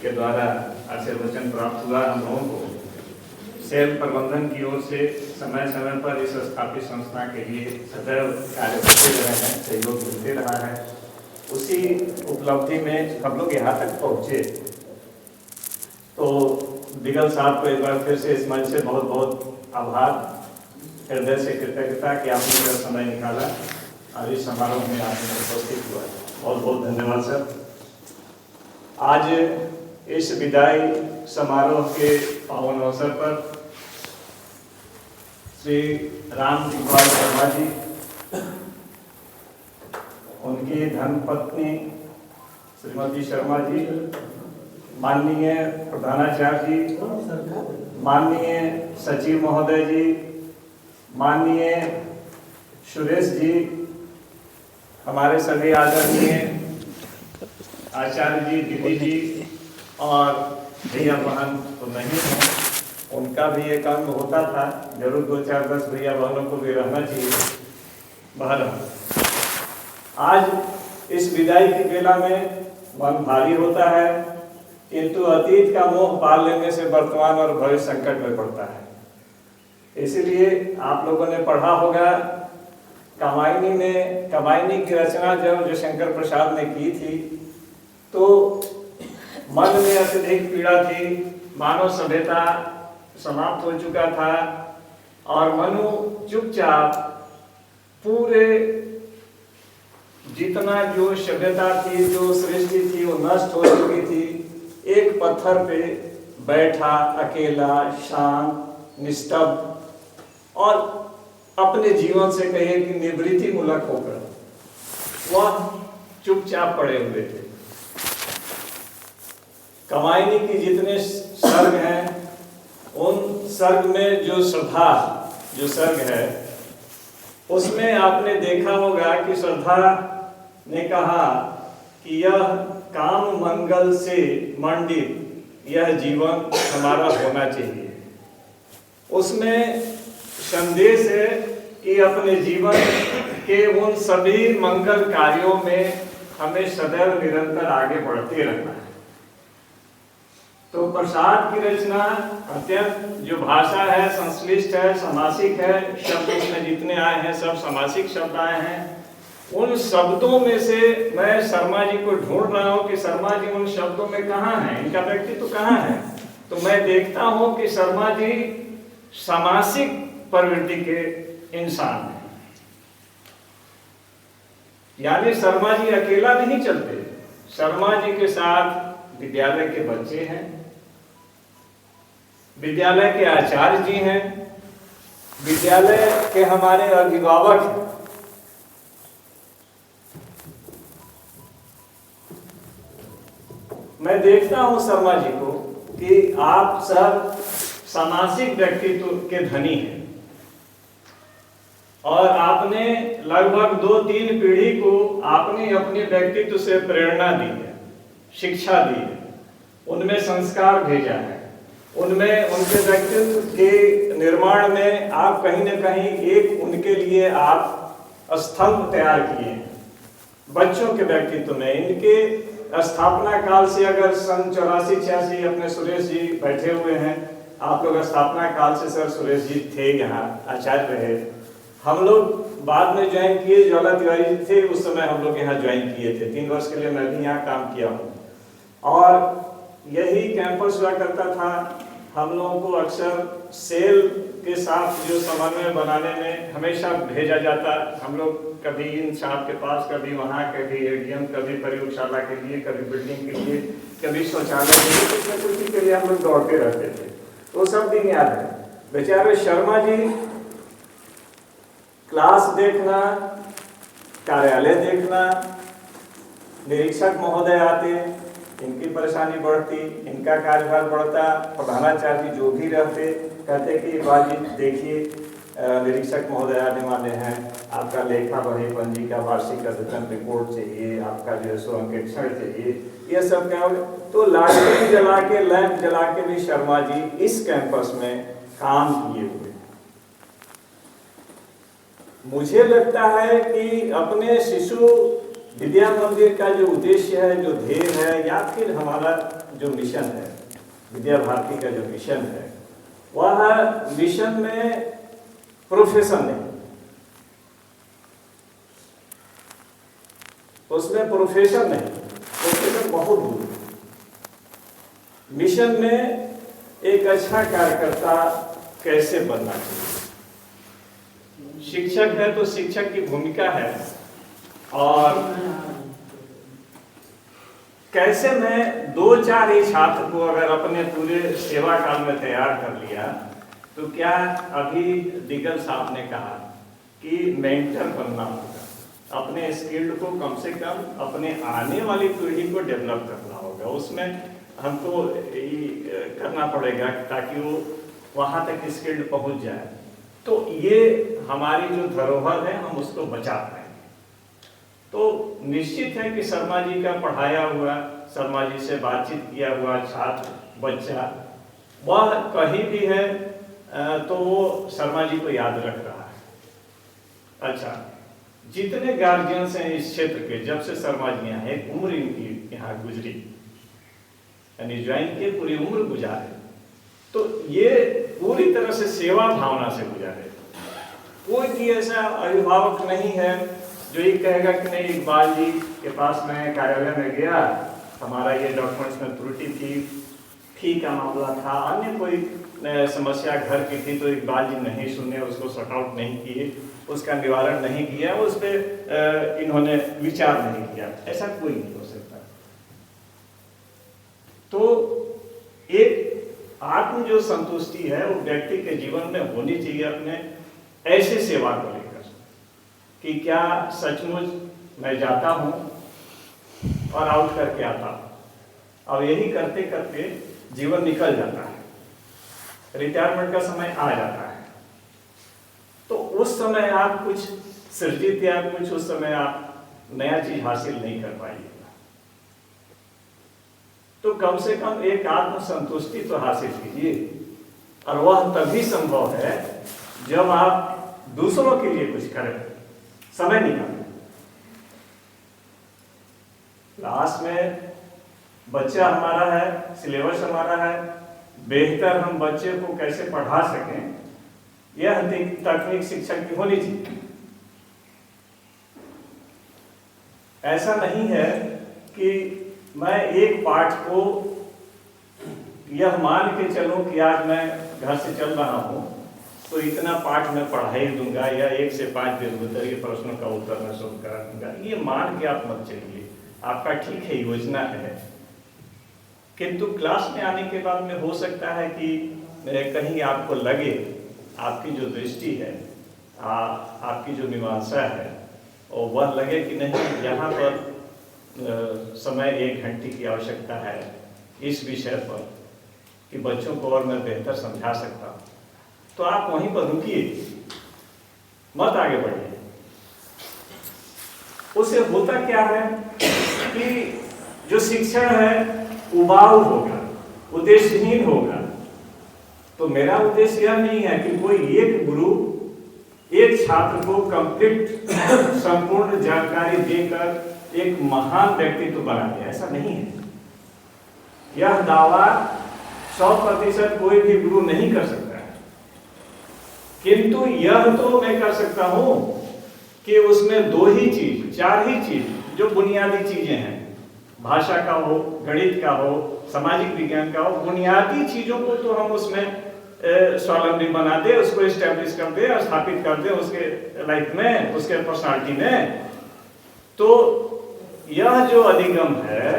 के द्वारा आशीर्वचन प्राप्त हुआ। हम लोगों को सेल प्रबंधन की ओर से समय समय पर इस स्थापित संस्था के लिए सदैव कार्य करते रहे हैं, सहयोग मिलते रहा है। उसी उपलब्धि में हम लोग यहाँ तक पहुँचे। तो दिगल साहब को एक बार फिर से इस मंच से बहुत बहुत आभार, हृदय से कृतज्ञता कि आपने मेरा समय निकाला और इस समारोह में आपने उपस्थित हुआ। बहुत बहुत धन्यवाद सर। आज इस विदाई समारोह के पावन अवसर पर श्री राम टिकवाल शर्मा जी, उनकी धर्मपत्नी श्रीमती शर्मा जी, माननीय प्रधानाचार्य जी, माननीय सचिव महोदय जी, माननीय सुरेश जी, हमारे सभी आदरणीय आचार्य जी, दीदी जी और भैया बहन तो नहीं हैं, उनका भी एक अंग होता था, जरूर 2-4-10 भैया बहनों को भी रहना चाहिए। बहरहाल आज इस विदाई की बेला में मन भारी होता है, किंतु अतीत का मोह पाल लेने से वर्तमान और भविष्य संकट में पड़ता है। इसीलिए आप लोगों ने पढ़ा होगा कामायनी की रचना जब शंकर प्रसाद ने की थी तो मन में अत्यधिक पीड़ा थी, मानव सभ्यता समाप्त हो चुका था और मनु चुपचाप पूरे जितना जो सभ्यता थी, जो सृष्टि थी, वो नष्ट हो चुकी थी। एक पत्थर पे बैठा अकेला, शांत, निस्तब्ध और अपने जीवन से कहिए कि निवृत्ति मूलक होकर वह चुपचाप पड़े हुए थे। कामायनी की जितने सर्ग हैं, उन सर्ग में जो श्रद्धा जो सर्ग है, उसमें आपने देखा होगा कि श्रद्धा ने कहा कि यह काम मंगल से मंडित यह जीवन हमारा होना चाहिए। उसमें संदेश है कि अपने जीवन के उन सभी मंगल कार्यों में हमें सदैव निरंतर आगे बढ़ते रहना है। तो प्रसाद की रचना अत्यंत जो भाषा है संश्लिष्ट है, समासिक है, शब्द उसमें जितने आए हैं सब समासिक शब्द आए हैं। उन शब्दों में से मैं शर्मा जी को ढूंढ रहा हूँ कि शर्मा जी उन शब्दों में कहाँ हैं, इनका व्यक्तित्व कहाँ है। तो मैं देखता हूँ कि शर्मा जी समासिक प्रवृत्ति के इंसान हैं, यानी शर्मा जी अकेला नहीं चलते। शर्मा जी के साथ विद्यालय के बच्चे हैं, विद्यालय के आचार्य जी हैं, विद्यालय के हमारे अभिभावक हैं। मैं देखता हूं शर्मा जी को कि आप सब सामाजिक व्यक्तित्व के धनी हैं और आपने लगभग 2-3 पीढ़ी को आपने अपने व्यक्तित्व से प्रेरणा दी है, शिक्षा दी है, उनमें संस्कार भेजा है, उनमें उनके व्यक्तित्व के निर्माण में आप कहीं न कहीं एक उनके लिए आप स्तंभ तैयार किए हैं। बच्चों के व्यक्तित्व में इनके स्थापना काल से, अगर सन 84-86 अपने सुरेश जी बैठे हुए हैं, आप लोग स्थापना काल से सर सुरेश जी थे, यहाँ आचार्य रहे। हम लोग बाद में ज्वाइन किए, ज्वाला तिवारी जी थे उस समय हम लोग यहाँ ज्वाइन किए थे। 3 वर्ष के लिए मैं भी यहाँ काम किया हूँ और यही कैंपस हुआ करता था। हम लोगों को अक्सर सेल के साथ जो समन्वय बनाने में हमेशा भेजा जाता। हम लोग कभी इन साहब के पास, कभी वहाँ, कभी एडीएम, कभी प्रयोगशाला के लिए, कभी बिल्डिंग के लिए, कभी शौचालय के लिए, कुछ न कुछ के लिए हम लोग दौड़ते रहते थे। तो सब दिन याद है। बेचारे शर्मा जी क्लास देखना, कार्यालय देखना, निरीक्षक महोदय आते, इनकी परेशानी बढ़ती, इनका कार्यभार बढ़ता, प्रधानाचार्य जो भी रहते कहते कि बाजी देखिए निरीक्षक महोदय आने वाले हैं, आपका लेखा बही पंजी का वार्षिक अद्यतन रिपोर्ट चाहिए, आपका जो है सो अंकेक्षण चाहिए, ये सब क्या हो। तो लालटेन जला के, लैंप जला के भी शर्मा जी इस कैंपस में काम किए हुए। मुझे लगता है कि अपने शिशु विद्या मंदिर का जो उद्देश्य है, जो ध्येय है, या फिर हमारा जो मिशन है, विद्या भारती का जो मिशन है, वह मिशन में प्रोफेशन नहीं, उसमें प्रोफेशन नहीं, प्रोफेशन बहुत दूर। मिशन में एक अच्छा कार्यकर्ता कैसे बनना चाहिए। शिक्षक है तो शिक्षक की भूमिका है, और कैसे मैं 2-4 ही छात्र को अगर अपने पूरे सेवा काल में तैयार कर लिया, तो क्या अभी दिगल साहब ने कहा कि मेंटर बनना होगा, अपने स्किल्ड को कम से कम अपने आने वाली पीढ़ी को डेवलप करना होगा, उसमें हमको करना पड़ेगा ताकि वो वहाँ तक स्किल्ड पहुँच जाए। तो ये हमारी जो धरोहर है, हम उसको बचा पाएंगे। तो निश्चित है कि शर्मा जी का पढ़ाया हुआ, शर्मा जी से बातचीत किया हुआ छात्र बच्चा, वह कहीं भी है तो वो शर्मा जी को याद रख रहा है। अच्छा, जितने गार्जियंस हैं इस क्षेत्र के, जब से शर्मा जी यहाँ एक उम्र इनकी यहाँ गुजरी, यानी ज्वाइन के पूरी उम्र गुजारे, तो ये पूरी तरह से सेवा भावना से गुजारे। कोई भी ऐसा अभिभावक नहीं है जो ये कहेगा कि नहीं, इकबाल जी के पास मैं कार्यालय में गया, हमारा ये डॉक्यूमेंट्स में त्रुटि थी, फी का मामला था, अन्य कोई समस्या घर की थी, तो इकबाल जी नहीं सुने, उसको सॉर्ट आउट नहीं किए, उसका निवारण नहीं किया, उस पर इन्होंने विचार नहीं किया। ऐसा कोई नहीं हो सकता। तो एक आत्म जो संतुष्टि है वो व्यक्ति के जीवन में होनी चाहिए अपने ऐसे सेवा को लेकर, कि क्या सचमुच मैं जाता हूं और आउट करके आता हूं। अब यही करते करते जीवन निकल जाता है, रिटायरमेंट का समय आ जाता है, तो उस समय आप कुछ सृजित या कुछ उस समय आप नया चीज हासिल नहीं कर पाइएगा। तो कम से कम एक आत्म संतुष्टि तो हासिल कीजिए, और वह तभी संभव है जब आप दूसरों के लिए कुछ करें, समय निकालें। क्लास में बच्चा हमारा है, सिलेबस हमारा है, बेहतर हम बच्चे को कैसे पढ़ा सकें, यह तकनीक शिक्षक की होनी चाहिए। ऐसा नहीं है कि मैं एक पाठ को यह मान के चलूं कि आज मैं घर से चल रहा हूं तो इतना पाठ मैं पढ़ाई दूंगा, या 1 से 5 दिन भीतर ये प्रश्नों का उत्तर मैं शुरू करा दूंगा। ये मान के आप मत चलिए, आपका ठीक है, योजना है, किंतु क्लास में आने के बाद में हो सकता है कि कहीं आपको लगे, आपकी जो दृष्टि है, आपकी जो मीमांसा है, और वह लगे कि नहीं, यहाँ पर समय 1 घंटे की आवश्यकता है इस विषय पर, कि बच्चों को और मैं बेहतर समझा सकता हूँ, तो आप वहीं पर रुकिए, मत आगे बढ़िए। उससे होता क्या है कि जो शिक्षण है उबाऊ होगा, उद्देश्यहीन होगा। तो मेरा उद्देश्य यह नहीं है कि कोई एक गुरु एक छात्र को कंप्लीट संपूर्ण जानकारी देकर एक महान व्यक्तित्व बना दे, ऐसा नहीं है। यह दावा 100% कोई भी गुरु नहीं कर सकता है, किंतु यह तो मैं कर सकता हूं कि उसमें 2 ही चीज, 4 ही चीज जो बुनियादी चीजें हैं, भाषा का हो, गणित का हो, सामाजिक विज्ञान का हो, बुनियादी चीजों को तो हम उसमें स्वावलंबी बना दे, उसको एस्टेब्लिश कर दे और स्थापित कर दे उसके लाइफ में, उसके पर्सनालिटी में। तो यह जो अधिगम है,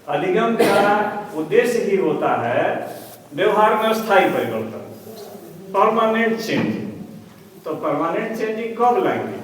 अधिगम का उद्देश्य ही होता है व्यवहार में स्थायी परिवर्तन, परमानेंट चेंज। तो परमानेंट चेंजिंग कब लाएंगे?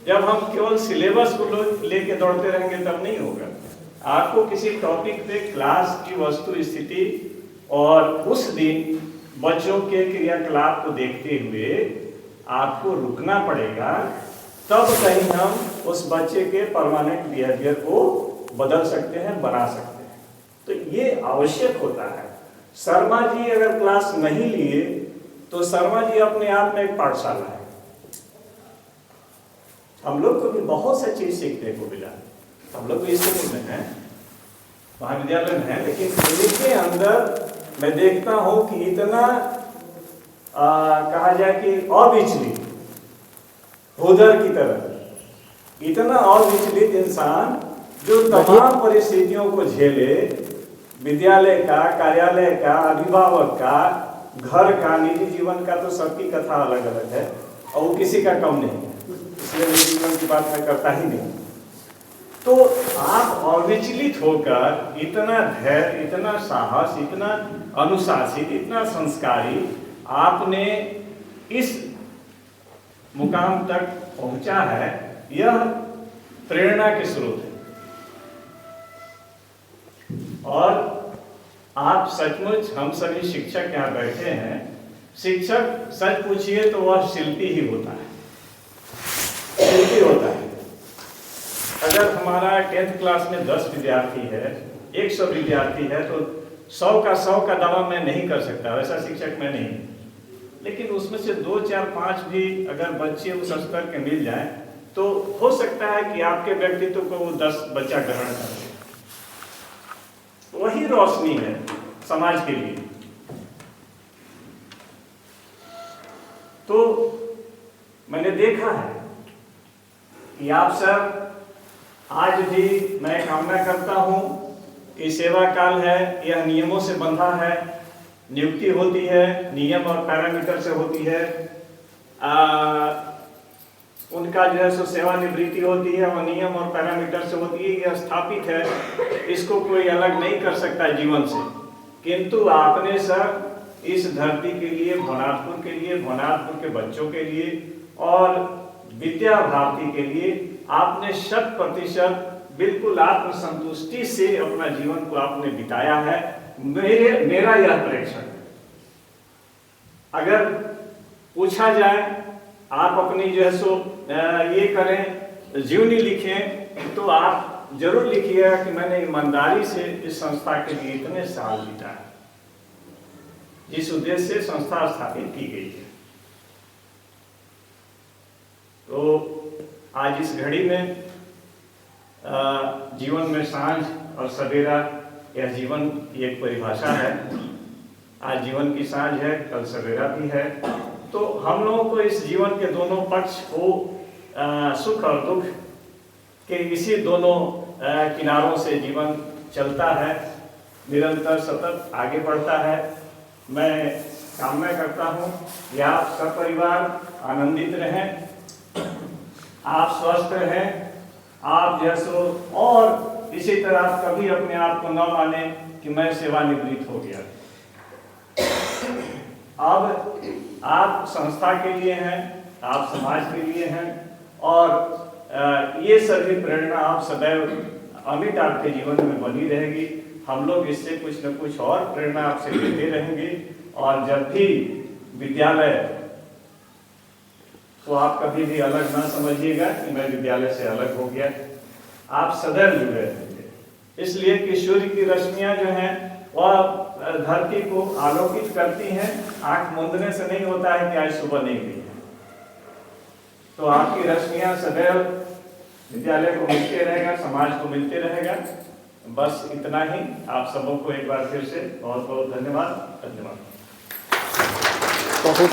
जब हम केवल सिलेबस को लेके दौड़ते रहेंगे तब नहीं होगा। आपको किसी टॉपिक पे क्लास की वस्तु स्थिति और उस दिन बच्चों के क्रियाकलाप को देखते हुए आपको रुकना पड़ेगा, तब कहीं हम उस बच्चे के परमानेंट बिहेवियर को बदल सकते हैं, बना सकते हैं। तो ये आवश्यक होता है। शर्मा जी अगर क्लास नहीं लिए तो शर्मा जी अपने आप में एक पाठशाला है। हम लोग को भी बहुत सी चीज सीखने को मिला, हम लोग भी स्कूल में हैं, महाविद्यालय में हैं, लेकिन इनके अंदर मैं देखता हूं कि इतना कहा जाए कि अविचलित, हुदर की तरह इतना अविचलित इंसान जो तमाम परिस्थितियों को झेले, विद्यालय का, कार्यालय का, अभिभावक का, घर का, निजी जीवन का, तो सबकी कथा अलग अलग है और वो किसी का कम नहीं है, इसलिए निजी जीवन की बात मैं करता ही नहीं। तो आप अविचलित होकर इतना धैर्य, इतना साहस, इतना अनुशासित, इतना संस्कारी आपने इस मुकाम तक पहुंचा है, यह प्रेरणा के स्रोत है। और आप सचमुच, हम सभी शिक्षक यहाँ बैठे हैं, शिक्षक सच पूछिए तो वह शिल्पी ही होता है, शिल्पी होता है। अगर हमारा 10th क्लास में 10 विद्यार्थी है, 100 विद्यार्थी है, तो 100 का दावा मैं नहीं कर सकता, वैसा शिक्षक मैं नहीं। लेकिन उसमें से 2, 4, 5 भी अगर बच्चे उस स्तर के मिल जाएं, तो हो सकता है कि आपके व्यक्तित्व को वो 10 बच्चा ग्रहण कर ले। वही रोशनी है समाज के लिए। तो मैंने देखा है कि आप सब आज भी, मैं कामना करता हूं कि सेवा काल है, यह नियमों से बंधा है, नियुक्ति होती है, नियम और पैरामीटर से होती है, उनका जो है सो सेवानिवृत्ति होती है और नियम और पैरामीटर से होती है, यह स्थापित है, इसको कोई अलग नहीं कर सकता जीवन से। किंतु आपने सब इस धरती के लिए, भवनाथपुर के लिए, भवनाथपुर के बच्चों के लिए और विद्या भारती के लिए आपने 100% बिल्कुल आत्मसंतुष्टि से अपना जीवन को आपने बिताया है। मेरा यह प्रेक्षण है। अगर पूछा जाए, आप अपनी जो है सो ये करें, जीवनी लिखें, तो आप जरूर लिखिएगा कि मैंने ईमानदारी से इस संस्था के लिए इतने साल बिताए, जिस उद्देश्य से संस्था स्थापित की गई है। तो आज इस घड़ी में जीवन में सांझ और सवेरा, यह जीवन की एक परिभाषा है। आज जीवन की सांझ है, कल सवेरा भी है। तो हम लोगों को इस जीवन के दोनों पक्ष को, सुख और दुख के इसी दोनों किनारों से जीवन चलता है, निरंतर सतत आगे बढ़ता है। मैं कामना करता हूँ कि आप सब परिवार आनंदित रहें, आप स्वस्थ रहें, आप जैसो, और इसी तरह आप कभी अपने आप को न माने कि मैं सेवानिवृत्त हो गया। अब आप संस्था के लिए हैं, आप समाज के लिए हैं, और ये सभी प्रेरणा आप सदैव अमिट आपके जीवन में बनी रहेगी। हम लोग इससे कुछ न कुछ और प्रेरणा आपसे लेते रहेंगे। और जब भी विद्यालय, तो आप कभी भी अलग ना समझिएगा कि मैं विद्यालय से अलग हो गया, आप सदैव जुड़े रहेंगे। इसलिए कि सूर्य की रश्मियां जो हैं वह धरती को आलोकित करती हैं, आंख मूंदने से नहीं होता है कि आज सुबह नहीं गई है। तो आपकी रश्मियां सदैव विद्यालय को मिलते रहेगा, समाज को मिलते रहेगा। बस इतना ही। आप सबों को एक बार फिर से बहुत बहुत धन्यवाद। बहुत